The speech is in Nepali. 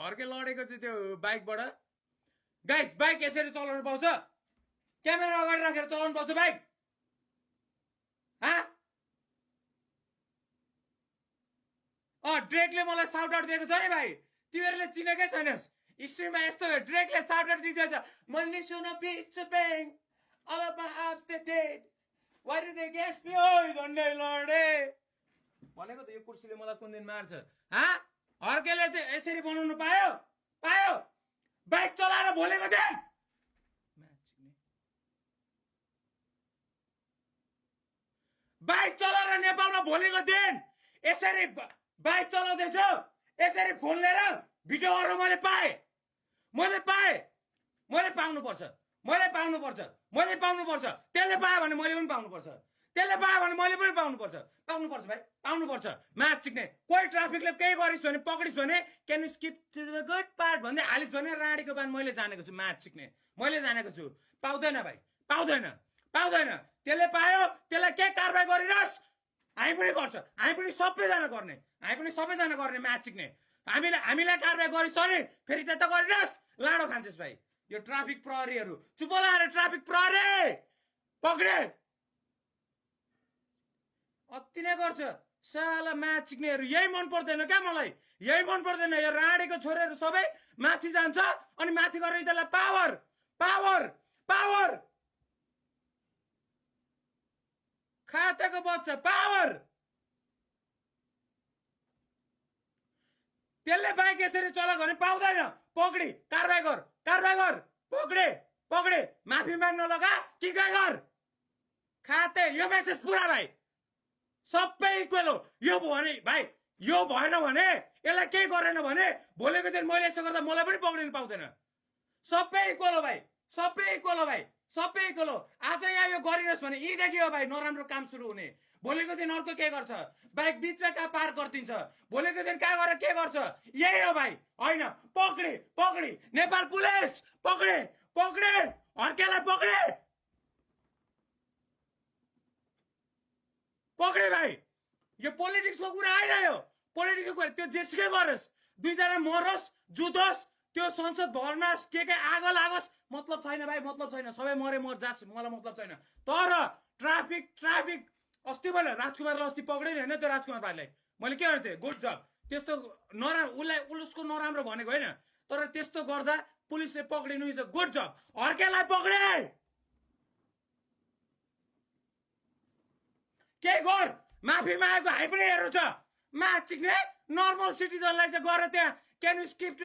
अर्कै लडेको चाहिँ त्यो बाइकबाट गाइस बाइक यसरी चलाउनु पाउँछ क्यामेरा अगाडि राखेर चलाउनु पाउँछ बाइक ड्रेकले मलाई साउट आउट दिएको छ नि भाइ तिमीहरूले चिनेकै छैनस् स्ट्रिममा यस्तो भयो ड्रेकले साउट आउट दिन्छ मैले सुन पिच ब्याङ all of my abs they dead why did they guess me oh झन्डै लडे भनेको त यो कुर्सीले मलाई कुन दिन मार्छ अर्कैले चाहिँ यसरी बनाउनु पायो बाइक चलाएर भोलिको दिन बाइक चलाएर नेपालमा भोलिको दिन यसरी बाइक चलाउँदैछु यसरी फोन लिएर भिडियोहरू मैले पाएँ मैले पाउनुपर्छ त्यसले पायो भने मैले पनि पाउनुपर्छ भाइ पाउनुपर्छ म्याच सिक्ने कोही ट्राफिकले केही गरिस् भने पक्रिस् भने can you skip to the good part भन्दै हालिस् भने राडीको बान मैले जानेको छु म्याच सिक्ने मैले जानेको छु पाउँदैन भाइ पाउँदैन त्यसले पायो त्यसलाई के कारबाही गरिरहोस् हामी पनि गर्छ हामी पनि सबैजना गर्ने म्याच सिक्ने हामीलाई कारबाही गरिस् भने फेरि त्यता गरिरहोस् लाडो खान्छस् भाइ यो ट्राफिक प्रहरीहरू चुप लाएर ट्राफिक प्रहरी पक्रे अति नै गर्छ साला म्याच सिक्नेहरू यही मन पर्दैन क्या मलाई यो राडीको छोरीहरू सबै माथि जान्छ अनि माथि गरेर यिनीहरूलाई पावर खाताको बच्चा पावर त्यसले बाइक यसरी चलाएको भने पाउँदैन पक्री कारबाही गर पक्रे माफी माग्न लगा के गर खाते यो मेसेज पुरा भाइ सबै इक्वल हो यो भने भाइ यो भएन भने यसलाई केही गरेन भने भोलिको दिन मैले यसो गर्दा मलाई पनि पक्रिनु पाउँदैन सबै इक्वल हो भाइ आज यहाँ यो गरिनुहोस् भने यीदेखि हो भाइ नराम्रो काम सुरु हुने भोलिको दिन अर्को के गर्छ बाइक बिचमा कहाँ पार गरिदिन्छ भोलिको दिन कहाँ गरेर के गर्छ यही हो भाइ होइन पक्री नेपाल पुलिस पक्रे अर्केलाई पक्रे भाइ यो पोलिटिक्सको कुरा आइरह्यो त्यो जेसुकै गरोस् दुईजना मरोस् जुधोस् त्यो संसद भवनमा के आगो लागोस् मतलब छैन भाइ सबै मरे मर जास् मलाई मतलब छैन तर ट्राफिक अस्ति मैले राजकुमारलाई अस्ति पक्रेन होइन त्यो राजकुमार भाइलाई मैले के गरेको थिएँ गुड जब त्यस्तो उसको नराम्रो भनेको होइन तर त्यस्तो गर्दा पुलिसले पक्रिनु इज अ गुड जब अर्केलाई पक्रे के गर माफी मागेको हामी पनि हेर्नु छ म्याच सिक्ने नर्मल सिटिजनलाई चाहिँ गएर त्यहाँ क्यान यु स्किप टु